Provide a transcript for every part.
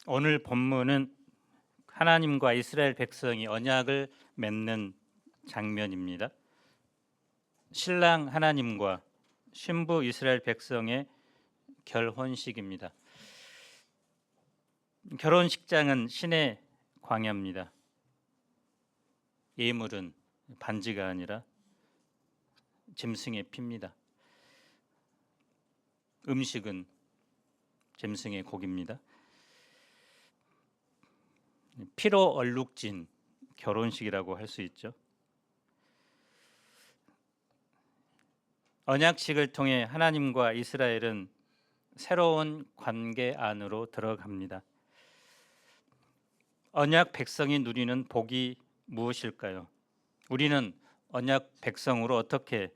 오늘 본문은 하나님과 이스라엘 백성이 언약을 맺는 장면입니다. 신랑 하나님과 신부 이스라엘 백성의 결혼식입니다. 결혼식장은 신의 광야입니다. 예물은 반지가 아니라 짐승의 피입니다. 음식은 짐승의 고기입니다. 피로 얼룩진 결혼식이라고 할 수 있죠. 언약식을 통해 하나님과 이스라엘은 새로운 관계 안으로 들어갑니다. 언약 백성이 누리는 복이 무엇일까요? 우리는 언약 백성으로 어떻게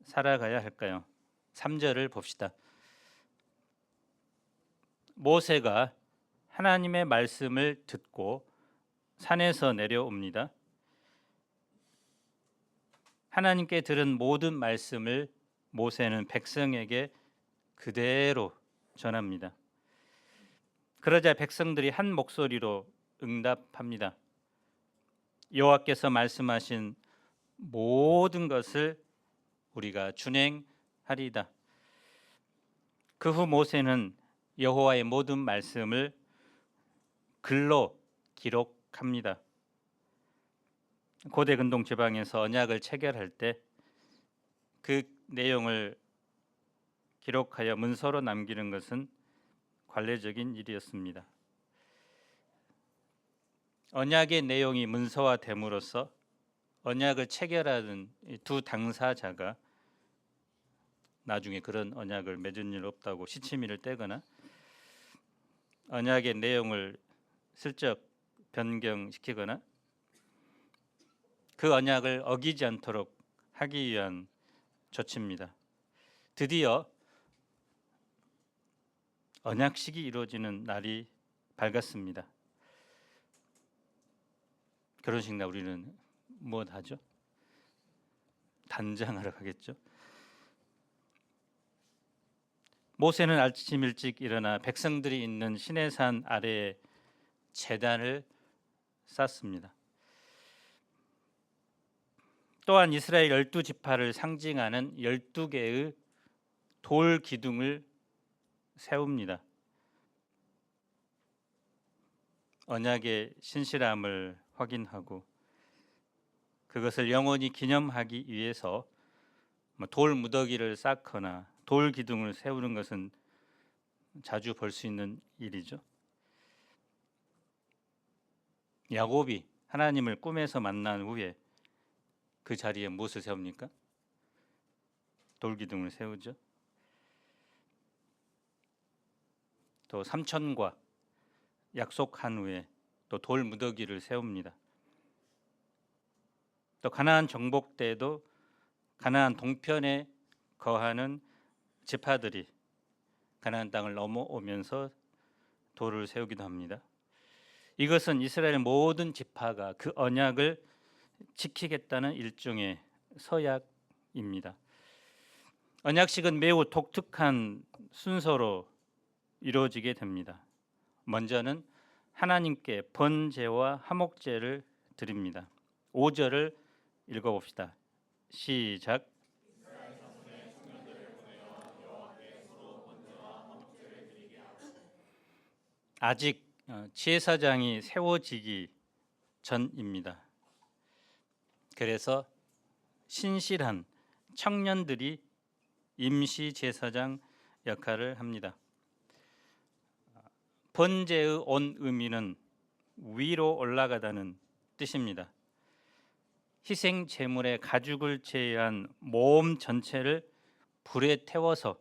살아가야 할까요? 3절을 봅시다. 모세가 하나님의 말씀을 듣고 산에서 내려옵니다. 하나님께 들은 모든 말씀을 모세는 백성에게 그대로 전합니다. 그러자 백성들이 한 목소리로 응답합니다. 여호와께서 말씀하신 모든 것을 우리가 준행하리이다. 그 후 모세는 여호와의 모든 말씀을 글로 기록합니다. 고대 근동 지방에서 언약을 체결할 때 그 내용을 기록하여 문서로 남기는 것은 관례적인 일이었습니다. 언약의 내용이 문서화됨으로써 언약을 체결하는 두 당사자가 나중에 그런 언약을 맺은 일 없다고 시치미를 떼거나 언약의 내용을 슬쩍 변경시키거나 그 언약을 어기지 않도록 하기 위한 조치입니다. 드디어 언약식이 이루어지는 날이 밝았습니다. 결혼식 날 우리는 무엇 하죠? 단장하러 가겠죠. 모세는 아침 일찍 일어나 백성들이 있는 시내산 아래에 제단을 쌓습니다. 또한 이스라엘 12지파를 상징하는 12개의 돌 기둥을 세웁니다. 언약의 신실함을 확인하고 그것을 영원히 기념하기 위해서 돌 무더기를 쌓거나 돌 기둥을 세우는 것은 자주 볼 수 있는 일이죠. 야곱이 하나님을 꿈에서 만난 후에 그 자리에 무엇을 세웁니까? 돌 기둥을 세우죠. 또 삼천과 약속한 후에 또 돌 무더기를 세웁니다. 또 가나안 정복 때도 가나안 동편에 거하는 지파들이 가나안 땅을 넘어오면서 돌을 세우기도 합니다. 이것은 이스라엘 모든 지파가 그 언약을 지키겠다는 일종의 서약입니다. 언약식은 매우 독특한 순서로 이루어지게 됩니다. 먼저는 하나님께 번제와 화목제를 드립니다. 5절을 읽어봅시다. 시작. 아직 제사장이 세워지기 전입니다. 그래서 신실한 청년들이 임시 제사장 역할을 합니다. 번제의 온 의미는 위로 올라가다는 뜻입니다. 희생 제물의 가죽을 제외한 몸 전체를 불에 태워서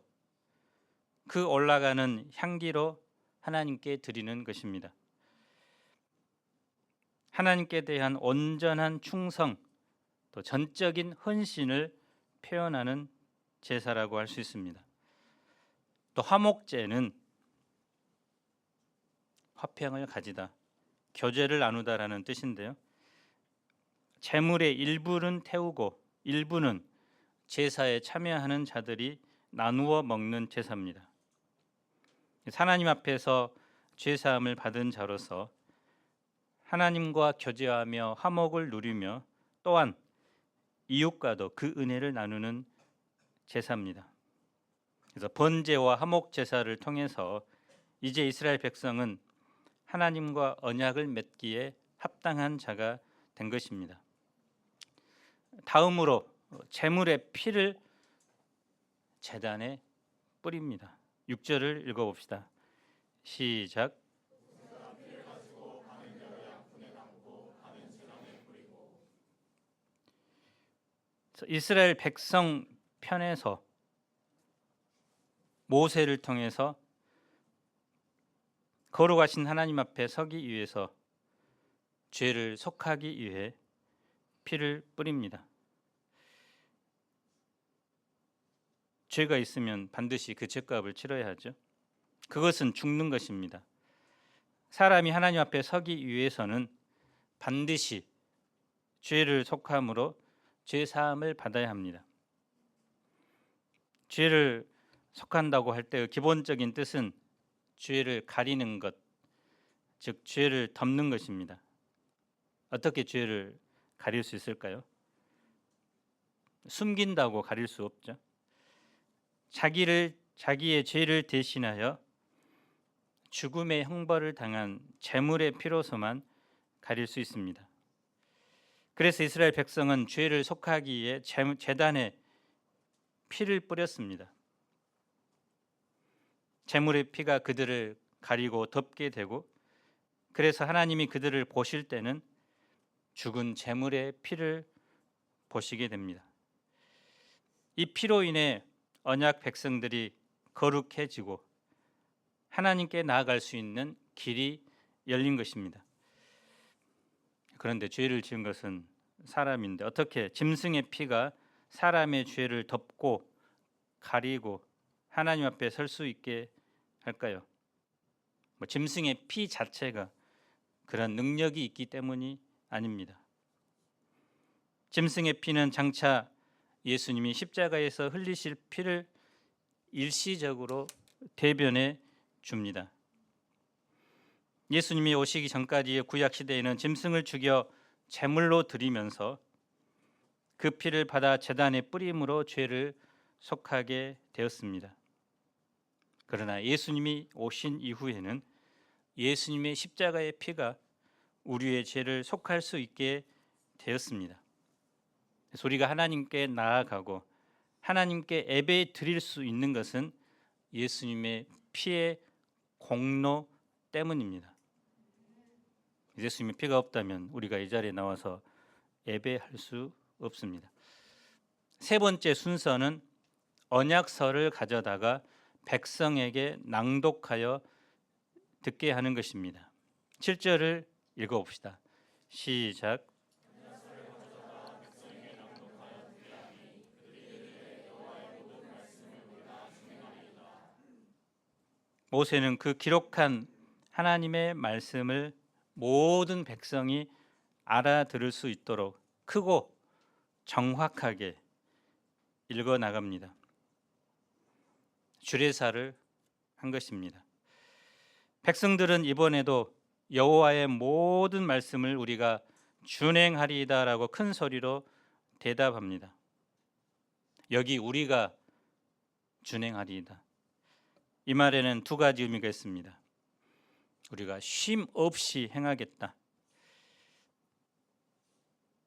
그 올라가는 향기로 하나님께 드리는 것입니다. 하나님께 대한 온전한 충성, 또 전적인 헌신을 표현하는 제사라고 할 수 있습니다. 또 화목제는 화평을 가지다, 교제를 나누다라는 뜻인데요. 제물의 일부는 태우고 일부는 제사에 참여하는 자들이 나누어 먹는 제사입니다. 하나님 앞에서 죄 사함을 받은 자로서 하나님과 교제하며 화목을 누리며 또한 이웃과도 그 은혜를 나누는 제사입니다. 그래서 번제와 화목 제사를 통해서 이제 이스라엘 백성은 하나님과 언약을 맺기에 합당한 자가 된 것입니다. 다음으로 제물의 피를 제단에 뿌립니다. 6절을 읽어봅시다. 시작. 이스라엘 백성 편에서 모세를 통해서 거룩하신 하나님 앞에 서기 위해서 죄를 속하기 위해 피를 뿌립니다. 죄가 있으면 반드시 그 죄값을 치러야 하죠. 그것은 죽는 것입니다. 사람이 하나님 앞에 서기 위해서는 반드시 죄를 속함으로 죄 사함을 받아야 합니다. 죄를 속한다고 할 때의 기본적인 뜻은 죄를 가리는 것, 즉 죄를 덮는 것입니다. 어떻게 죄를 가릴 수 있을까요? 숨긴다고 가릴 수 없죠. 자기의 죄를 대신하여 죽음의 형벌을 당한 제물의 피로서만 가릴 수 있습니다. 그래서 이스라엘 백성은 죄를 속하기 위해 제단에 피를 뿌렸습니다. 제물의 피가 그들을 가리고 덮게 되고, 그래서 하나님이 그들을 보실 때는 죽은 제물의 피를 보시게 됩니다. 이 피로 인해 언약 백성들이 거룩해지고 하나님께 나아갈 수 있는 길이 열린 것입니다. 그런데 죄를 지은 것은 사람인데 어떻게 짐승의 피가 사람의 죄를 덮고 가리고 하나님 앞에 설 수 있게 할까요? 짐승의 피 자체가 그런 능력이 있기 때문이 아닙니다. 짐승의 피는 장차 예수님이 십자가에서 흘리실 피를 일시적으로 대변해 줍니다. 예수님이 오시기 전까지의 구약 시대에는 짐승을 죽여 제물로 드리면서 그 피를 받아 제단에 뿌림으로 죄를 속하게 되었습니다. 그러나 예수님이 오신 이후에는 예수님의 십자가의 피가 우리의 죄를 속할 수 있게 되었습니다. 그래서 우리가 하나님께 나아가고 하나님께 예배 드릴 수 있는 것은 예수님의 피의 공로 때문입니다. 예수님의 피가 없다면 우리가 이 자리에 나와서 예배할 수 없습니다. 세 번째 순서는 언약서를 가져다가 백성에게 낭독하여 듣게 하는 것입니다. 7절을 읽어봅시다. 시작. 모세는 그 기록한 하나님의 말씀을 모든 백성이 알아들을 수 있도록 크고 정확하게 읽어 나갑니다. 주례사를 한 것입니다. 백성들은 이번에도 여호와의 모든 말씀을 우리가 준행하리이다라고 큰 소리로 대답합니다. 여기 우리가 준행하리이다. 이 말에는 두 가지 의미가 있습니다. 우리가 쉼 없이 행하겠다.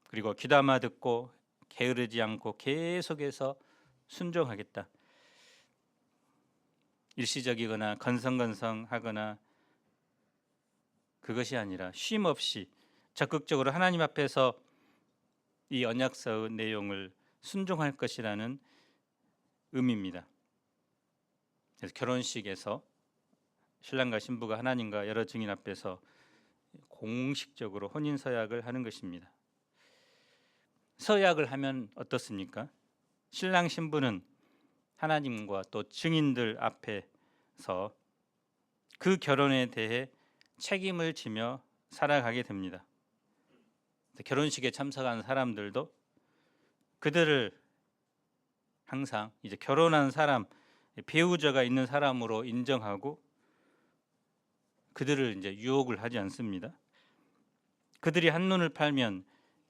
그리고 귀담아 듣고 게으르지 않고 계속해서 순종하겠다. 일시적이거나 건성건성하거나 그것이 아니라 쉼 없이 적극적으로 하나님 앞에서 이 언약서의 내용을 순종할 것이라는 의미입니다. 그래서 결혼식에서 신랑과 신부가 하나님과 여러 증인 앞에서 공식적으로 혼인 서약을 하는 것입니다. 서약을 하면 어떻습니까? 신랑 신부는 하나님과 또 증인들 앞에서 그 결혼에 대해 책임을 지며 살아가게 됩니다. 결혼식에 참석한 사람들도 그들을 항상 이제 결혼한 사람, 배우자가 있는 사람으로 인정하고 그들을 이제 유혹을 하지 않습니다. 그들이 한눈을 팔면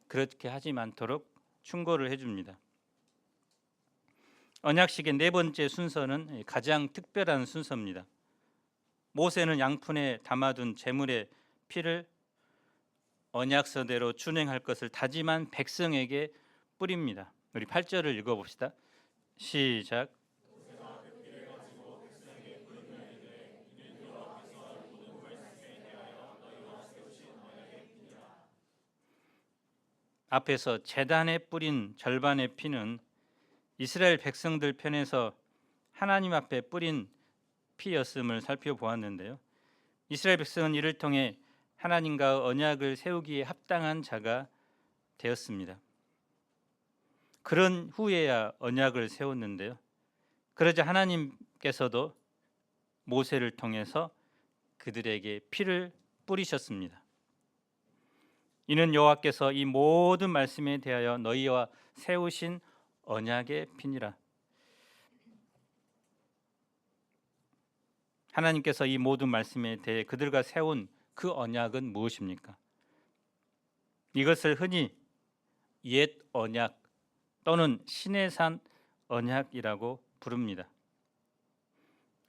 그렇게 하지 않도록 충고를 해줍니다. 언약식의 네 번째 순서는 가장 특별한 순서입니다. 모세는 양푼에 담아둔 제물의 피를 언약서대로 준행할 것을 다짐한 백성에게 뿌립니다. 우리 8절을 읽어봅시다. 시작. 앞에서 제단에 뿌린 절반의 피는 이스라엘 백성들 편에서 하나님 앞에 뿌린 피였음을 살펴보았는데요. 이스라엘 백성은 이를 통해 하나님과 언약을 세우기에 합당한 자가 되었습니다. 그런 후에야 언약을 세웠는데요. 그러자 하나님께서도 모세를 통해서 그들에게 피를 뿌리셨습니다. 이는 여호와께서 이 모든 말씀에 대하여 너희와 세우신 언약의 피니라. 하나님께서 이 모든 말씀에 대해 그들과 세운 그 언약은 무엇입니까? 이것을 흔히 옛 언약 또는 신의 산 언약이라고 부릅니다.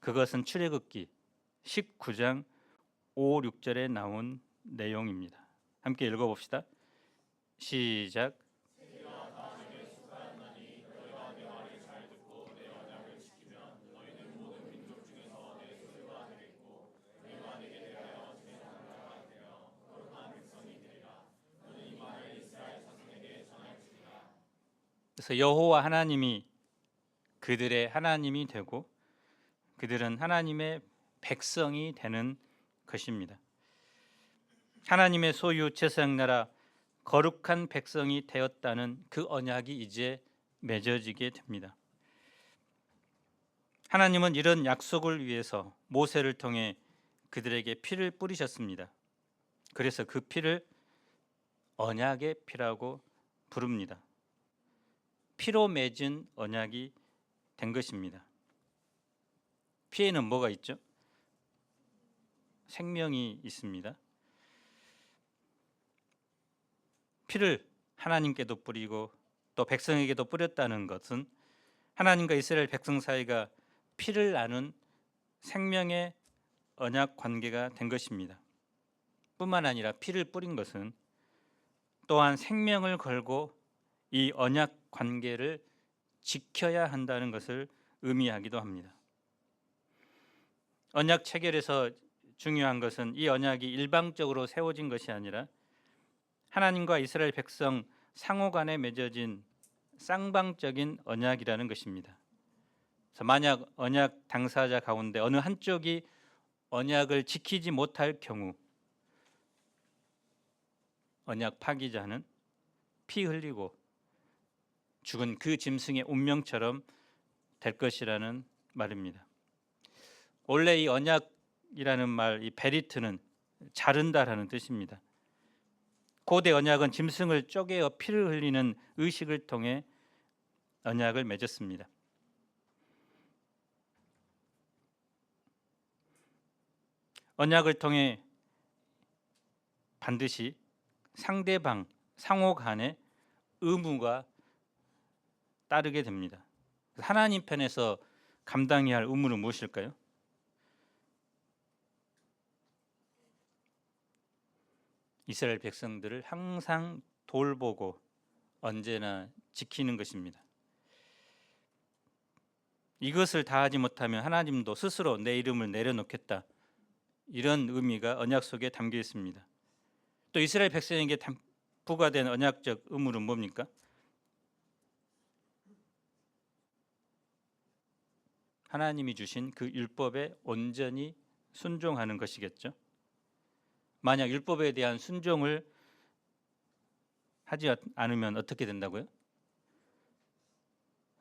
그것은 출애굽기 19장 5, 6절에 나온 내용입니다. 함께 읽어봅시다. 시작. 그래서 여호와 하나님이 그들의 하나님이 되고 그들은 하나님의 백성이 되는 것입니다. 하나님의 소유 제사장 나라 거룩한 백성이 되었다는 그 언약이 이제 맺어지게 됩니다. 하나님은 이런 약속을 위해서 모세를 통해 그들에게 피를 뿌리셨습니다. 그래서 그 피를 언약의 피라고 부릅니다. 피로 맺은 언약이 된 것입니다. 피에는 뭐가 있죠? 생명이 있습니다. 피를 하나님께도 뿌리고 또 백성에게도 뿌렸다는 것은 하나님과 이스라엘 백성 사이가 피를 나눈 생명의 언약 관계가 된 것입니다. 뿐만 아니라 피를 뿌린 것은 또한 생명을 걸고 이 언약 관계를 지켜야 한다는 것을 의미하기도 합니다. 언약 체결에서 중요한 것은 이 언약이 일방적으로 세워진 것이 아니라 하나님과 이스라엘 백성 상호 간에 맺어진 쌍방적인 언약이라는 것입니다. 그래서 만약 언약 당사자 가운데 어느 한쪽이 언약을 지키지 못할 경우 언약 파기자는 피 흘리고 죽은 그 짐승의 운명처럼 될 것이라는 말입니다. 원래 이 언약이라는 말, 이 베리트는 자른다라는 뜻입니다. 고대 언약은 짐승을 쪼개어 피를 흘리는 의식을 통해 언약을 맺었습니다. 언약을 통해 반드시 상대방, 상호 간의 의무가 따르게 됩니다. 하나님 편에서 감당해야 할 의무는 무엇일까요? 이스라엘 백성들을 항상 돌보고 언제나 지키는 것입니다. 이것을 다하지 못하면 하나님도 스스로 내 이름을 내려놓겠다. 이런 의미가 언약 속에 담겨 있습니다. 또 이스라엘 백성에게 부과된 언약적 의무는 뭡니까? 하나님이 주신 그 율법에 온전히 순종하는 것이겠죠. 만약 율법에 대한 순종을 하지 않으면 어떻게 된다고요?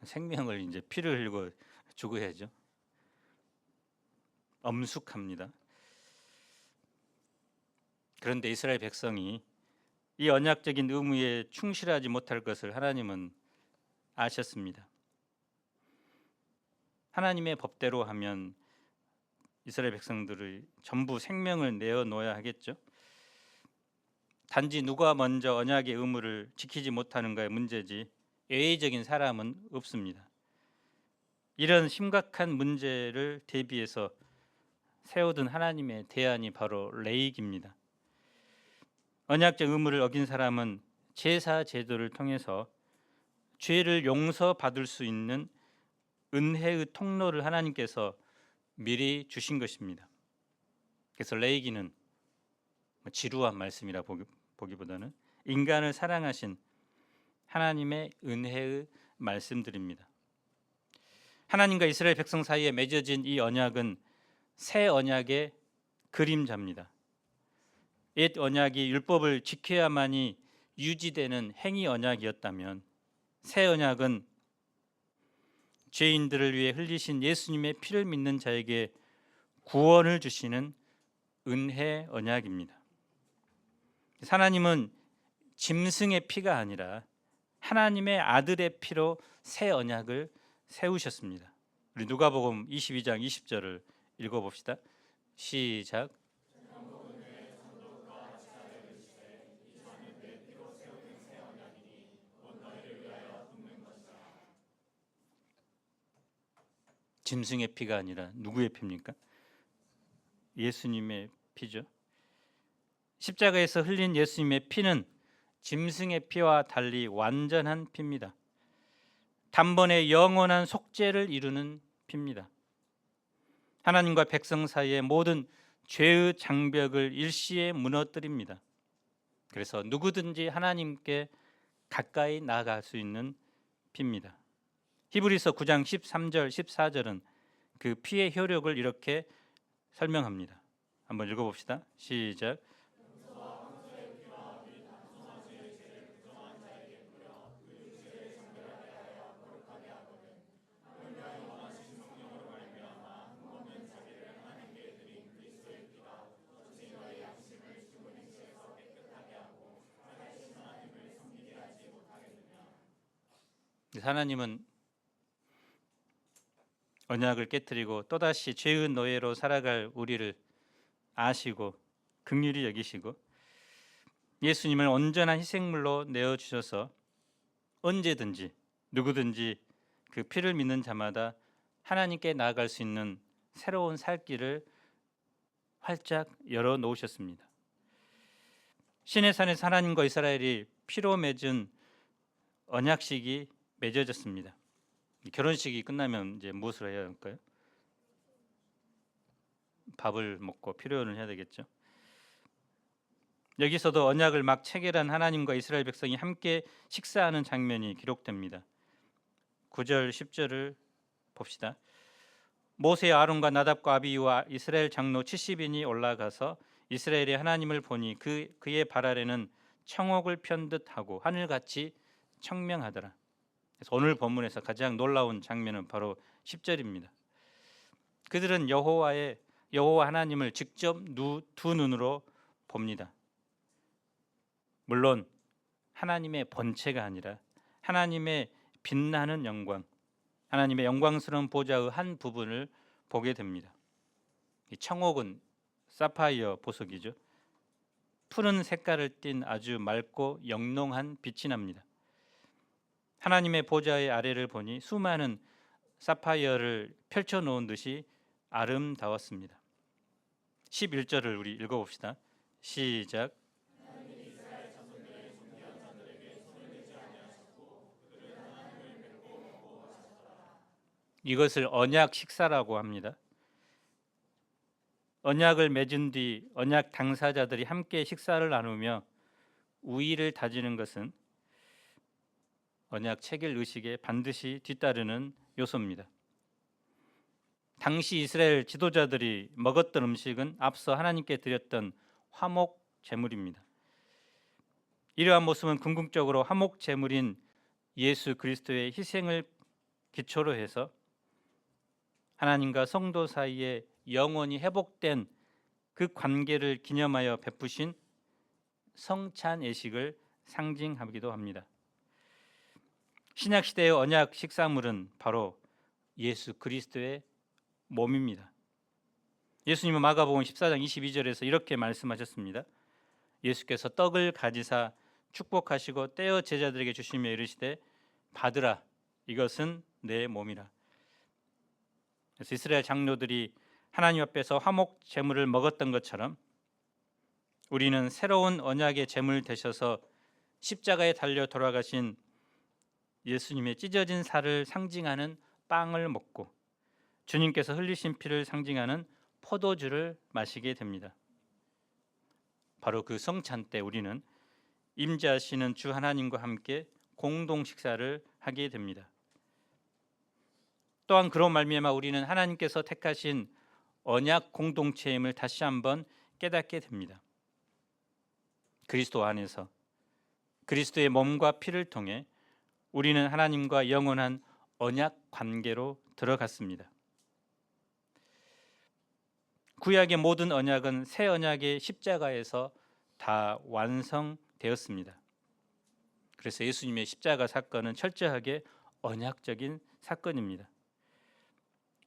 생명을 이제 피를 흘리고 죽어야죠. 엄숙합니다. 그런데 이스라엘 백성이 이 언약적인 의무에 충실하지 못할 것을 하나님은 아셨습니다. 하나님의 법대로 하면 이스라엘 백성들의 전부 생명을 내어 놓아야 하겠죠. 단지 누가 먼저 언약의 의무를 지키지 못하는가의 문제지 예외적인 사람은 없습니다. 이런 심각한 문제를 대비해서 세워둔 하나님의 대안이 바로 레위기입니다. 언약적 의무를 어긴 사람은 제사 제도를 통해서 죄를 용서받을 수 있는 은혜의 통로를 하나님께서 미리 주신 것입니다. 그래서 레위기는 지루한 말씀이라 보기보다는 인간을 사랑하신 하나님의 은혜의 말씀들입니다. 하나님과 이스라엘 백성 사이에 맺어진 이 언약은 새 언약의 그림자입니다. 옛 언약이 율법을 지켜야만이 유지되는 행위 언약이었다면 새 언약은 죄인들을 위해 흘리신 예수님의 피를 믿는 자에게 구원을 주시는 은혜 언약입니다. 하나님은 짐승의 피가 아니라 하나님의 아들의 피로 새 언약을 세우셨습니다. 우리 누가복음 22장 20절을 읽어봅시다. 시작. 짐승의 피가 아니라 누구의 피입니까? 예수님의 피죠. 십자가에서 흘린 예수님의 피는 짐승의 피와 달리 완전한 피입니다. 단번에 영원한 속죄를 이루는 피입니다. 하나님과 백성 사이의 모든 죄의 장벽을 일시에 무너뜨립니다. 그래서 누구든지 하나님께 가까이 나아갈 수 있는 피입니다. 히브리서 9장 13절 14절은 그 피의 효력을 이렇게 설명합니다. 한번 읽어봅시다. 시작. 하나님은 언약을 깨뜨리고 또다시 죄의 노예로 살아갈 우리를 아시고 긍휼히 여기시고 예수님을 온전한 희생물로 내어주셔서 언제든지 누구든지 그 피를 믿는 자마다 하나님께 나아갈 수 있는 새로운 살 길을 활짝 열어놓으셨습니다. 시내산에서 하나님과 이스라엘이 피로 맺은 언약식이 맺어졌습니다. 결혼식이 끝나면 이제 무엇을 해야 할까요? 밥을 먹고 피로연을 해야 되겠죠. 여기서도 언약을 막 체결한 하나님과 이스라엘 백성이 함께 식사하는 장면이 기록됩니다. 9절 10절을 봅시다. 모세 아론과 나답과 아비유와 이스라엘 장로 70인이 올라가서 이스라엘의 하나님을 보니 그의 발 아래는 청옥을 편 듯하고 하늘같이 청명하더라. 그래서 오늘 본문에서 가장 놀라운 장면은 바로 10절입니다. 그들은 여호와 하나님을 직접 두 눈으로 봅니다. 물론 하나님의 본체가 아니라 하나님의 빛나는 영광, 하나님의 영광스러운 보좌의 한 부분을 보게 됩니다. 이 청옥은 사파이어 보석이죠. 푸른 색깔을 띤 아주 맑고 영롱한 빛이 납니다. 하나님의 보좌의 아래를 보니 수많은 사파이어를 펼쳐놓은 듯이 아름다웠습니다. 11절을 우리 읽어봅시다. 시작. 이것을 언약 식사라고 합니다. 언약을 맺은 뒤 언약 당사자들이 함께 식사를 나누며 우의를 다지는 것은 언약 체결 의식에 반드시 뒤따르는 요소입니다. 당시 이스라엘 지도자들이 먹었던 음식은 앞서 하나님께 드렸던 화목 제물입니다. 이러한 모습은 궁극적으로 화목 제물인 예수 그리스도의 희생을 기초로 해서 하나님과 성도 사이에 영원히 회복된 그 관계를 기념하여 베푸신 성찬 예식을 상징하기도 합니다. 신약 시대의 언약 식사물은 바로 예수 그리스도의 몸입니다. 예수님은 마가복음 14장 22절에서 이렇게 말씀하셨습니다. 예수께서 떡을 가지사 축복하시고 떼어 제자들에게 주시며 이르시되 받으라, 이것은 내 몸이라. 그래서 이스라엘 장로들이 하나님 앞에서 화목 제물을 먹었던 것처럼 우리는 새로운 언약의 제물 되셔서 십자가에 달려 돌아가신 예수님의 찢어진 살을 상징하는 빵을 먹고 주님께서 흘리신 피를 상징하는 포도주를 마시게 됩니다. 바로 그 성찬 때 우리는 임재하시는 주 하나님과 함께 공동 식사를 하게 됩니다. 또한 그런 말미암아 우리는 하나님께서 택하신 언약 공동체임을 다시 한번 깨닫게 됩니다. 그리스도 안에서 그리스도의 몸과 피를 통해 우리는 하나님과 영원한 언약 관계로 들어갔습니다. 구약의 모든 언약은 새 언약의 십자가에서 다 완성되었습니다. 그래서 예수님의 십자가 사건은 철저하게 언약적인 사건입니다.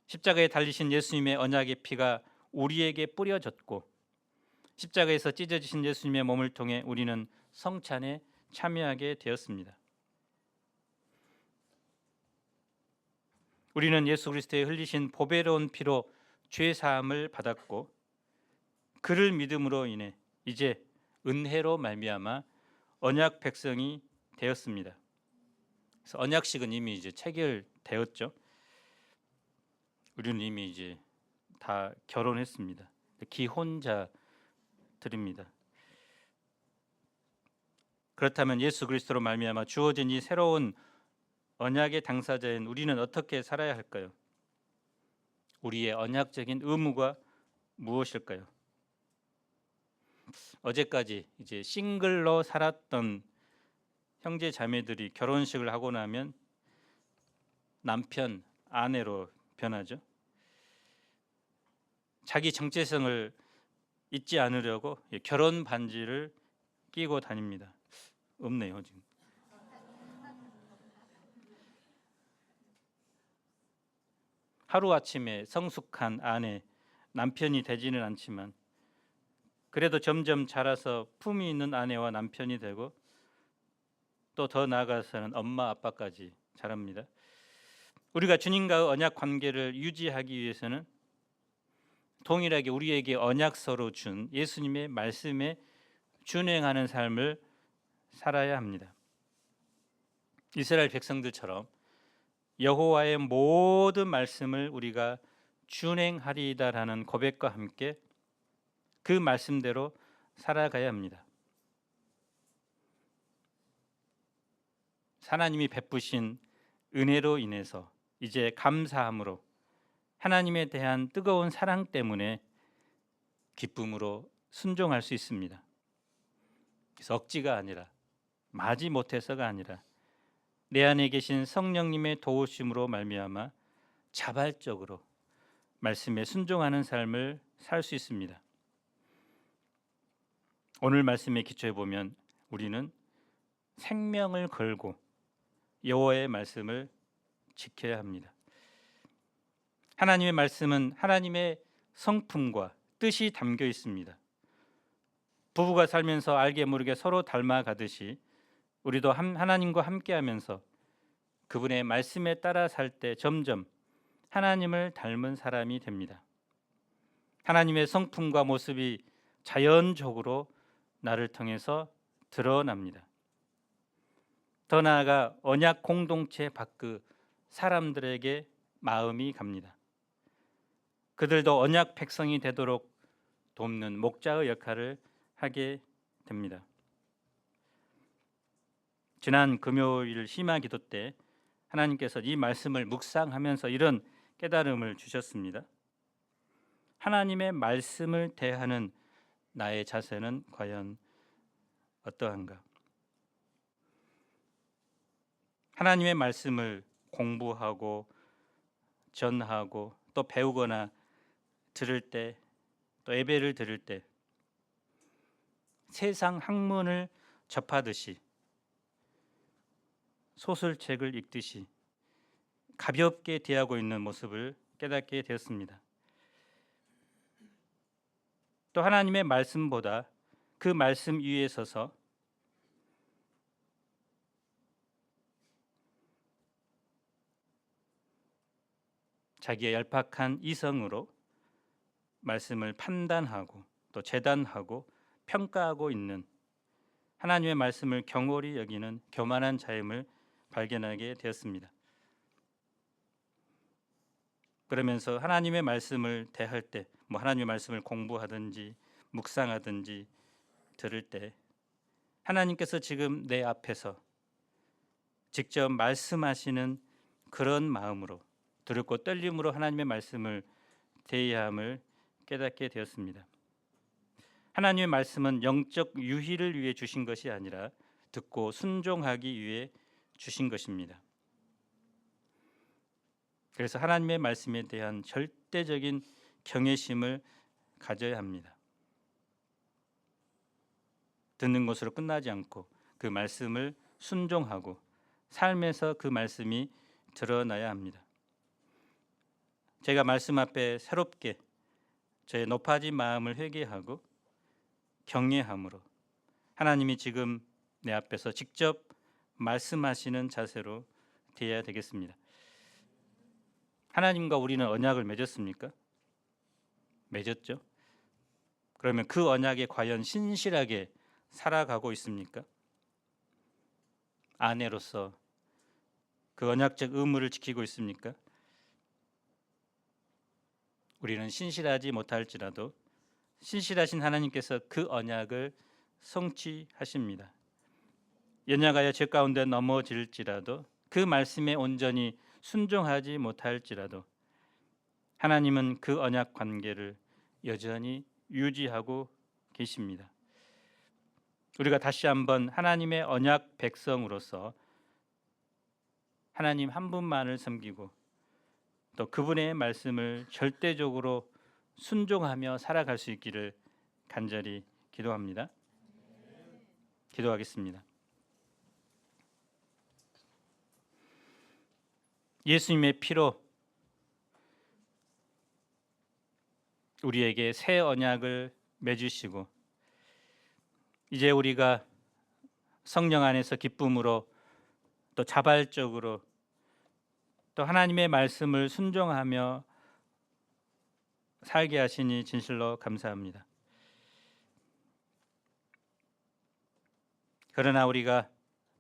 십자가에 달리신 예수님의 언약의 피가 우리에게 뿌려졌고 십자가에서 찢어지신 예수님의 몸을 통해 우리는 성찬에 참여하게 되었습니다. 우리는 예수 그리스도의 흘리신 보배로운 피로 죄 사함을 받았고 그를 믿음으로 인해 이제 은혜로 말미암아 언약 백성이 되었습니다. 그래서 언약식은 이미 이제 체결되었죠. 우리는 이미 이제 다 결혼했습니다. 기혼자들입니다. 그렇다면 예수 그리스도로 말미암아 주어진 이 새로운 언약의 당사자인 우리는 어떻게 살아야 할까요? 우리의 언약적인 의무가 무엇일까요? 어제까지 이제 싱글로 살았던 형제 자매들이 결혼식을 하고 나면 남편, 아내로 변하죠. 자기 정체성을 잊지 않으려고 결혼 반지를 끼고 다닙니다. 없네요, 지금. 하루아침에 성숙한 아내, 남편이 되지는 않지만 그래도 점점 자라서 품이 있는 아내와 남편이 되고 또 더 나아가서는 엄마, 아빠까지 자랍니다. 우리가 주님과의 언약 관계를 유지하기 위해서는 동일하게 우리에게 언약서로 준 예수님의 말씀에 준행하는 삶을 살아야 합니다. 이스라엘 백성들처럼 여호와의 모든 말씀을 우리가 준행하리이다라는 고백과 함께 그 말씀대로 살아가야 합니다. 하나님이 베푸신 은혜로 인해서 이제 감사함으로 하나님에 대한 뜨거운 사랑 때문에 기쁨으로 순종할 수 있습니다. 그래서 억지가 아니라 마지 못해서가 아니라 내 안에 계신 성령님의 도우심으로 말미암아 자발적으로 말씀에 순종하는 삶을 살 수 있습니다. 오늘 말씀에 기초해 보면 우리는 생명을 걸고 여호와의 말씀을 지켜야 합니다. 하나님의 말씀은 하나님의 성품과 뜻이 담겨 있습니다. 부부가 살면서 알게 모르게 서로 닮아가듯이 우리도 하나님과 함께하면서 그분의 말씀에 따라 살 때 점점 하나님을 닮은 사람이 됩니다. 하나님의 성품과 모습이 자연적으로 나를 통해서 드러납니다. 더 나아가 언약 공동체 밖의 사람들에게 마음이 갑니다. 그들도 언약 백성이 되도록 돕는 목자의 역할을 하게 됩니다. 지난 금요일 심야 기도 때 하나님께서 이 말씀을 묵상하면서 이런 깨달음을 주셨습니다. 하나님의 말씀을 대하는 나의 자세는 과연 어떠한가? 하나님의 말씀을 공부하고 전하고 또 배우거나 들을 때, 또 예배를 들을 때 세상 학문을 접하듯이 소설책을 읽듯이 가볍게 대하고 있는 모습을 깨닫게 되었습니다. 또 하나님의 말씀보다 그 말씀 위에 서서 자기의 얄팍한 이성으로 말씀을 판단하고 또 재단하고 평가하고 있는, 하나님의 말씀을 경홀히 여기는 교만한 자임을 발견하게 되었습니다. 그러면서 하나님의 말씀을 대할 때, 하나님의 말씀을 공부하든지 묵상하든지 들을 때 하나님께서 지금 내 앞에서 직접 말씀하시는 그런 마음으로, 두렵고 떨림으로 하나님의 말씀을 대해야 함을 깨닫게 되었습니다. 하나님의 말씀은 영적 유희를 위해 주신 것이 아니라 듣고 순종하기 위해 주신 것입니다. 그래서 하나님의 말씀에 대한 절대적인 경외심을 가져야 합니다. 듣는 것으로 끝나지 않고 그 말씀을 순종하고 삶에서 그 말씀이 드러나야 합니다. 제가 말씀 앞에 새롭게 저의 높아진 마음을 회개하고 경외함으로 하나님이 지금 내 앞에서 직접 말씀하시는 자세로 되어야 되겠습니다. 하나님과 우리는 언약을 맺었습니까? 맺었죠. 그러면 그 언약에 과연 신실하게 살아가고 있습니까? 아내로서 그 언약적 의무를 지키고 있습니까? 우리는 신실하지 못할지라도 신실하신 하나님께서 그 언약을 성취하십니다. 연약하여 죄 가운데 넘어질지라도 그 말씀에 온전히 순종하지 못할지라도 하나님은 그 언약 관계를 여전히 유지하고 계십니다. 우리가 다시 한번 하나님의 언약 백성으로서 하나님 한 분만을 섬기고 또 그분의 말씀을 절대적으로 순종하며 살아갈 수 있기를 간절히 기도합니다. 기도하겠습니다. 예수님의 피로 우리에게 새 언약을 맺으시고 이제 우리가 성령 안에서 기쁨으로 또 자발적으로 또 하나님의 말씀을 순종하며 살게 하시니 진실로 감사합니다. 그러나 우리가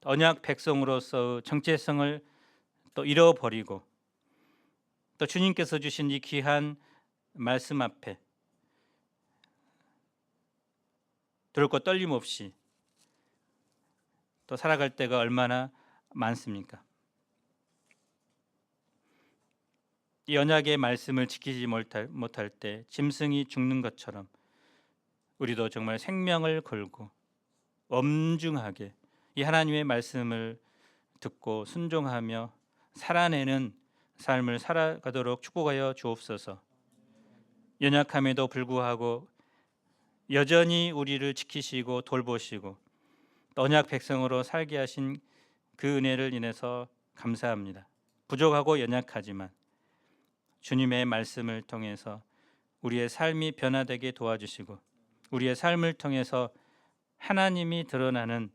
언약 백성으로서 정체성을 또 잃어버리고 또 주님께서 주신 이 귀한 말씀 앞에 두렵고 떨림 없이 또 살아갈 때가 얼마나 많습니까? 이 언약의 말씀을 지키지 못할 때 짐승이 죽는 것처럼 우리도 정말 생명을 걸고 엄중하게 이 하나님의 말씀을 듣고 순종하며 살아내는 삶을 살아가도록 축복하여 주옵소서. 연약함에도 불구하고 여전히 우리를 지키시고 돌보시고 언약 백성으로 살게 하신 그 은혜를 인해서 감사합니다. 부족하고 연약하지만 주님의 말씀을 통해서 우리의 삶이 변화되게 도와주시고 우리의 삶을 통해서 하나님이 드러나는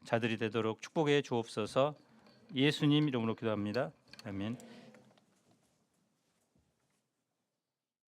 자들이 되도록 축복해 주옵소서. 예수님 이름으로 기도합니다. 아멘.